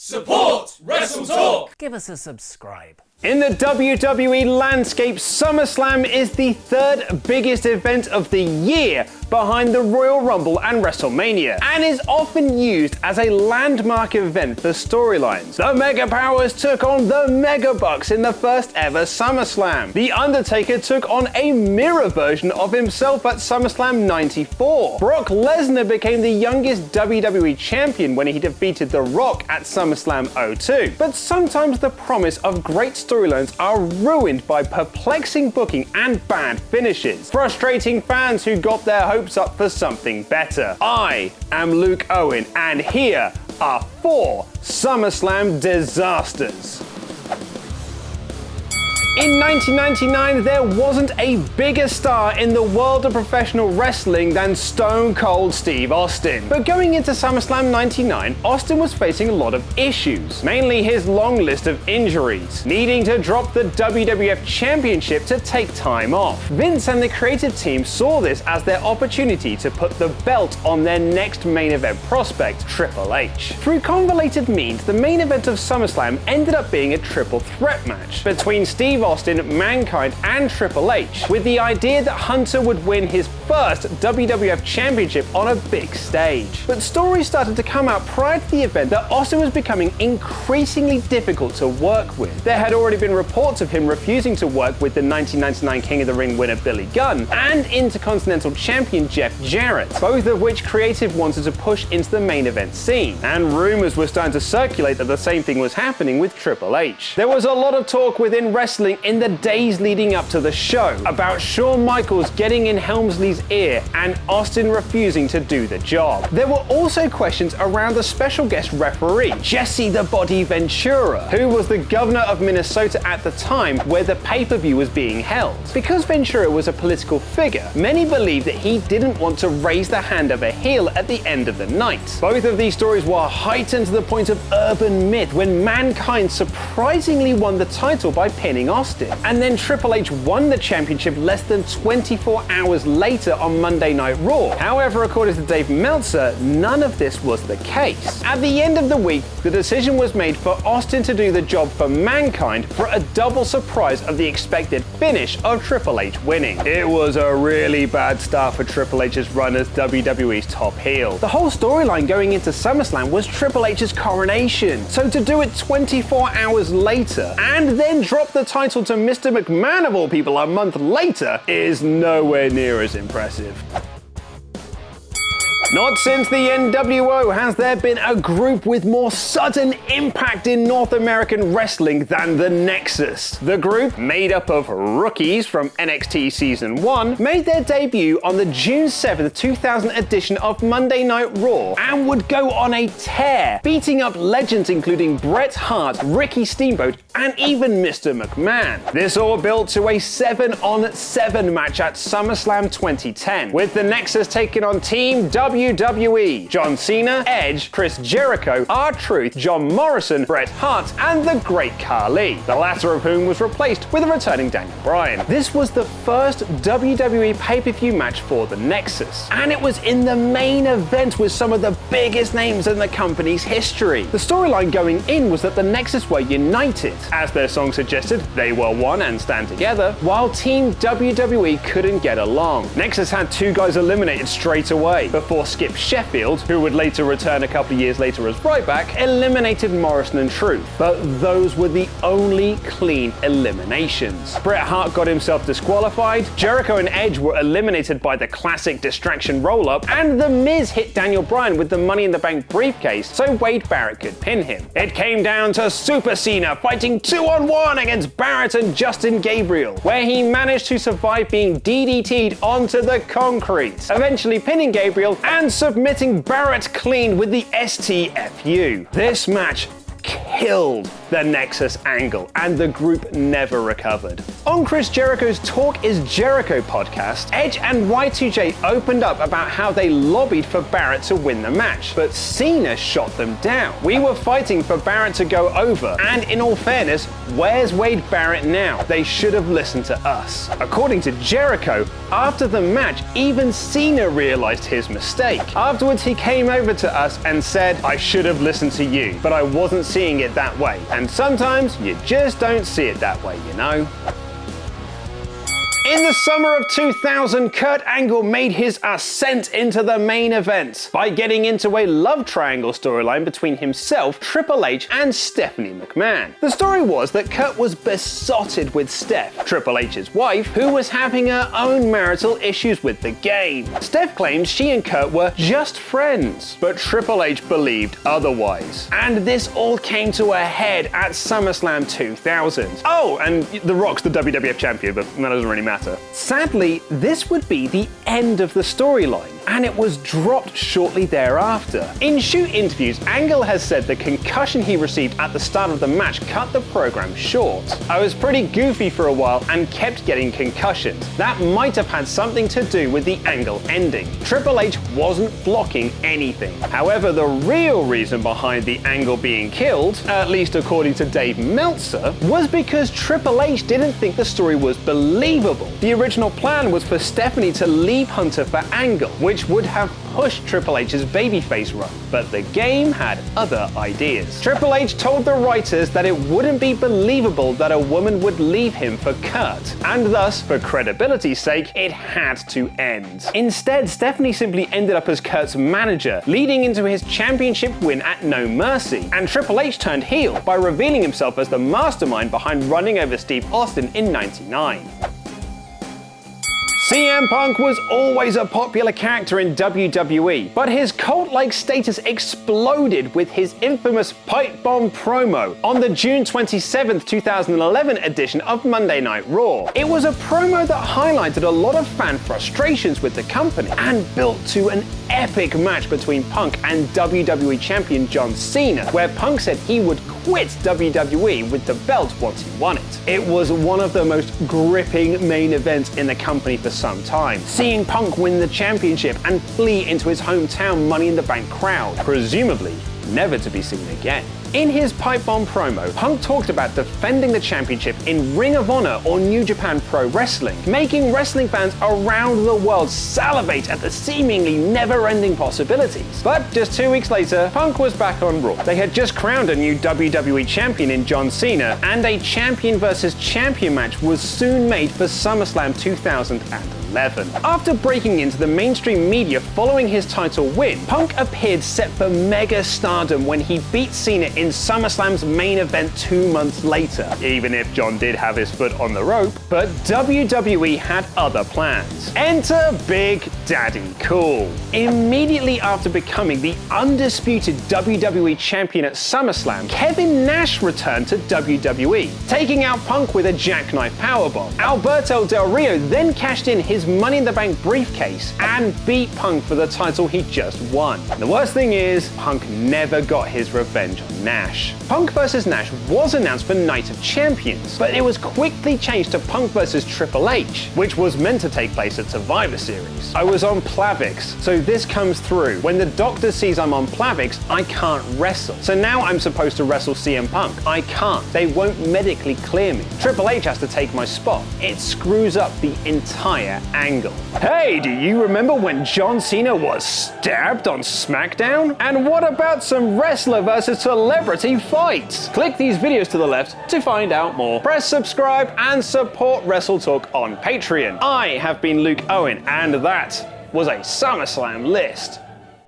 Support WrestleTalk! Give us a subscribe. In the WWE landscape, SummerSlam is the third biggest event of the year behind the Royal Rumble and WrestleMania, and is often used as a landmark event for storylines. The Mega Powers took on the Mega Bucks in the first ever SummerSlam. The Undertaker took on a mirror version of himself at SummerSlam 94. Brock Lesnar became the youngest WWE champion when he defeated The Rock at SummerSlam 02. But sometimes the promise of great storylines are ruined by perplexing booking and bad finishes, frustrating fans who got their hopes up for something better. I am Luke Owen, and here are 4 SummerSlam disasters. In 1999, there wasn't a bigger star in the world of professional wrestling than Stone Cold Steve Austin. But going into SummerSlam 99, Austin was facing a lot of issues, mainly his long list of injuries, needing to drop the WWF Championship to take time off. Vince and the creative team saw this as their opportunity to put the belt on their next main event prospect, Triple H. Through convoluted means, the main event of SummerSlam ended up being a triple threat match between Steve Austin, Mankind, and Triple H, with the idea that Hunter would win his first WWF Championship on a big stage. But stories started to come out prior to the event that Austin was becoming increasingly difficult to work with. There had already been reports of him refusing to work with the 1999 King of the Ring winner Billy Gunn and Intercontinental Champion Jeff Jarrett, both of which creative wanted to push into the main event scene. And rumors were starting to circulate that the same thing was happening with Triple H. There was a lot of talk within wrestling in the days leading up to the show about Shawn Michaels getting in Helmsley's ear and Austin refusing to do the job. There were also questions around the special guest referee, Jesse the Body Ventura, who was the governor of Minnesota at the time where the pay-per-view was being held. Because Ventura was a political figure, many believed that he didn't want to raise the hand of a heel at the end of the night. Both of these stories were heightened to the point of urban myth when Mankind surprisingly won the title by pinning Austin. And then Triple H won the championship less than 24 hours later on Monday Night Raw. However, according to Dave Meltzer, none of this was the case. At the end of the week, the decision was made for Austin to do the job for Mankind for a double surprise of the expected finish of Triple H winning. It was a really bad start for Triple H's run as WWE's top heel. The whole storyline going into SummerSlam was Triple H's coronation. So to do it 24 hours later and then drop the title to Mr. McMahon of all people a month later is nowhere near as impressive. Not since the NWO has there been a group with more sudden impact in North American wrestling than the Nexus. The group, made up of rookies from NXT Season 1, made their debut on the June 7th, 2000 edition of Monday Night Raw and would go on a tear, beating up legends including Bret Hart, Ricky Steamboat, and even Mr. McMahon. This all built to a 7-on-7 match at SummerSlam 2010, with the Nexus taking on Team WWE, John Cena, Edge, Chris Jericho, R-Truth, John Morrison, Bret Hart, and the Great Khali, the latter of whom was replaced with a returning Daniel Bryan. This was the first WWE pay-per-view match for the Nexus, and it was in the main event with some of the biggest names in the company's history. The storyline going in was that the Nexus were united. As their song suggested, they were one and stand together, while Team WWE couldn't get along. Nexus had 2 guys eliminated straight away, before Skip Sheffield, who would later return a couple of years later as Ryback, eliminated Morrison and Truth. But those were the only clean eliminations. Bret Hart got himself disqualified, Jericho and Edge were eliminated by the classic distraction roll-up, and The Miz hit Daniel Bryan with the Money in the Bank briefcase so Wade Barrett could pin him. It came down to Super Cena fighting 2-on-1 against Barrett and Justin Gabriel, where he managed to survive being DDT'd onto the concrete, eventually pinning Gabriel and submitting Barrett clean with the STFU. This match killed the Nexus angle, and the group never recovered. On Chris Jericho's Talk is Jericho podcast, Edge and Y2J opened up about how they lobbied for Barrett to win the match, but Cena shot them down. We were fighting for Barrett to go over, and in all fairness, where's Wade Barrett now? They should have listened to us. According to Jericho, after the match, even Cena realized his mistake. Afterwards, he came over to us and said, "I should have listened to you, but I wasn't seeing it that way." And sometimes you just don't see it that way, you know? In the summer of 2000, Kurt Angle made his ascent into the main event by getting into a love triangle storyline between himself, Triple H, and Stephanie McMahon. The story was that Kurt was besotted with Steph, Triple H's wife, who was having her own marital issues with the game. Steph claimed she and Kurt were just friends, but Triple H believed otherwise. And this all came to a head at SummerSlam 2000. Oh, and The Rock's the WWF champion, but that doesn't really matter. Sadly, this would be the end of the storyline, and it was dropped shortly thereafter. In shoot interviews, Angle has said the concussion he received at the start of the match cut the program short. "I was pretty goofy for a while and kept getting concussions. That might have had something to do with the Angle ending. Triple H wasn't blocking anything." However, the real reason behind the Angle being killed, at least according to Dave Meltzer, was because Triple H didn't think the story was believable. The original plan was for Stephanie to leave Hunter for Angle, which would have pushed Triple H's babyface run, but the game had other ideas. Triple H told the writers that it wouldn't be believable that a woman would leave him for Kurt, and thus, for credibility's sake, it had to end. Instead, Stephanie simply ended up as Kurt's manager, leading into his championship win at No Mercy, and Triple H turned heel by revealing himself as the mastermind behind running over Steve Austin in '99. CM Punk was always a popular character in WWE, but his cult-like status exploded with his infamous pipe bomb promo on the June 27, 2011 edition of Monday Night Raw. It was a promo that highlighted a lot of fan frustrations with the company and built to an epic match between Punk and WWE Champion John Cena, where Punk said he would quit WWE with the belt once he won it. It was one of the most gripping main events in the company for some time, seeing Punk win the championship and flee into his hometown Money in the Bank crowd, presumably never to be seen again. In his pipe bomb promo, Punk talked about defending the championship in Ring of Honor or New Japan Pro Wrestling, making wrestling fans around the world salivate at the seemingly never-ending possibilities. But just 2 weeks later, Punk was back on Raw. They had just crowned a new WWE champion in John Cena, and a champion versus champion match was soon made for SummerSlam 2011. After breaking into the mainstream media following his title win, Punk appeared set for mega stardom when he beat Cena in SummerSlam's main event 2 months later, even if John did have his foot on the rope. But WWE had other plans. Enter Big Daddy Cool. Immediately after becoming the undisputed WWE champion at SummerSlam, Kevin Nash returned to WWE, taking out Punk with a jackknife powerbomb. Alberto Del Rio then cashed in his Money in the Bank briefcase and beat Punk for the title he just won. The worst thing is, Punk never got his revenge on Nash. Punk vs. Nash was announced for Night of Champions, but it was quickly changed to Punk vs. Triple H, which was meant to take place at Survivor Series. I was on Plavix, so this comes through. When the doctor sees I'm on Plavix, I can't wrestle. So now I'm supposed to wrestle CM Punk. I can't. They won't medically clear me. Triple H has to take my spot. It screws up the entire angle. Hey, do you remember when John Cena was stabbed on SmackDown? And what about some wrestler versus celebrity fights? Click these videos to the left to find out more. Press subscribe and support WrestleTalk on Patreon. I have been Luke Owen, and that was a SummerSlam list.